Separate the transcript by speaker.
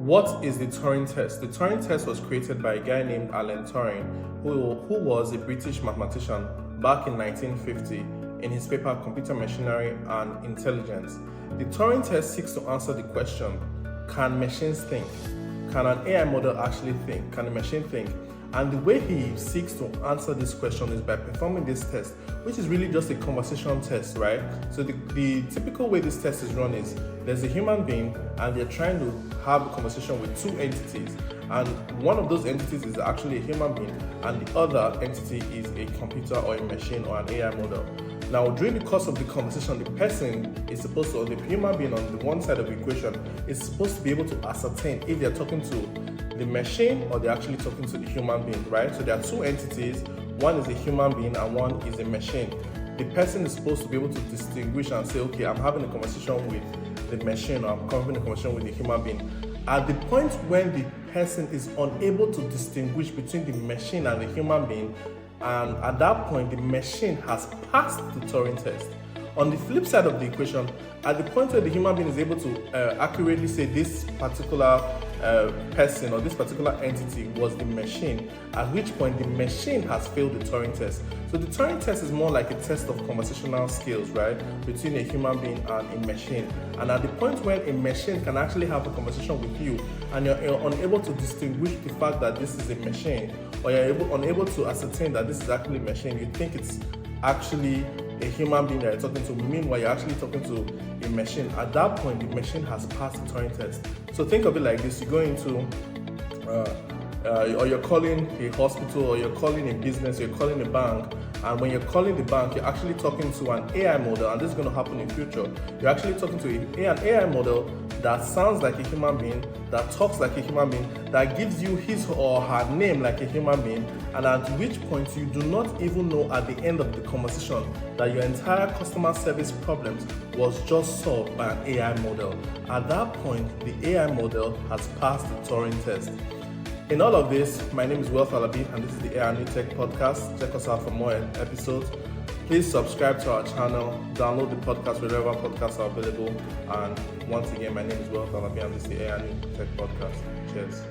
Speaker 1: What is the Turing Test? The Turing Test was created by a guy named Alan Turing, who was a British mathematician back in 1950 in his paper Computer Machinery and Intelligence. The Turing Test seeks to answer the question, can machines think? Can an AI model actually think? Can a machine think? And the way he seeks to answer this question is by performing this test, which is really just a conversation test, right? So the typical way this test is run is there's a human being and they're trying to have a conversation with two entities. And one of those entities is actually a human being and the other entity is a computer or a machine or an AI model. Now, during the course of the conversation, the person is supposed to, or the human being on the one side of the equation, is supposed to be able to ascertain if they're talking to the machine or they're actually talking to the human being, right? So there are two entities, one is a human being and one is a machine. The person is supposed to be able to distinguish and say, okay, I'm having a conversation with the machine or I'm having a conversation with the human being. At the point when the person is unable to distinguish between the machine and the human being, and at that point, the machine has passed the Turing test. On the flip side of the equation, at the point where the human being is able to accurately say this particular person or this particular entity was the machine, at which point the machine has failed the Turing test. So the Turing test is more like a test of conversational skills, right, between a human being and a machine. And at the point when a machine can actually have a conversation with you and you're unable to distinguish the fact that this is a machine, or you're unable to ascertain that this is actually a machine, you think it's actually a human being that you're talking to, meanwhile you're actually talking to a machine. At that point, the machine has passed the Turing test. So think of it like this: you go into or you're calling a hospital, or you're calling a business, or you're calling a bank, and when you're calling the bank, you're actually talking to an AI model, and this is going to happen in future. You're actually talking to an AI model that sounds like a human being, that talks like a human being, that gives you his or her name like a human being, and at which point you do not even know at the end of the conversation that your entire customer service problems was just solved by an AI model. At that point, the AI model has passed the Turing test. In all of this, my name is Wealth Alabi, and this is the AIandNewTechPodcast. Check us out for more episodes. Please subscribe to our channel, download the podcast wherever podcasts are available. And once again, my name is Wealth Alabi, and this is the AIandNewTechPodcast. Cheers.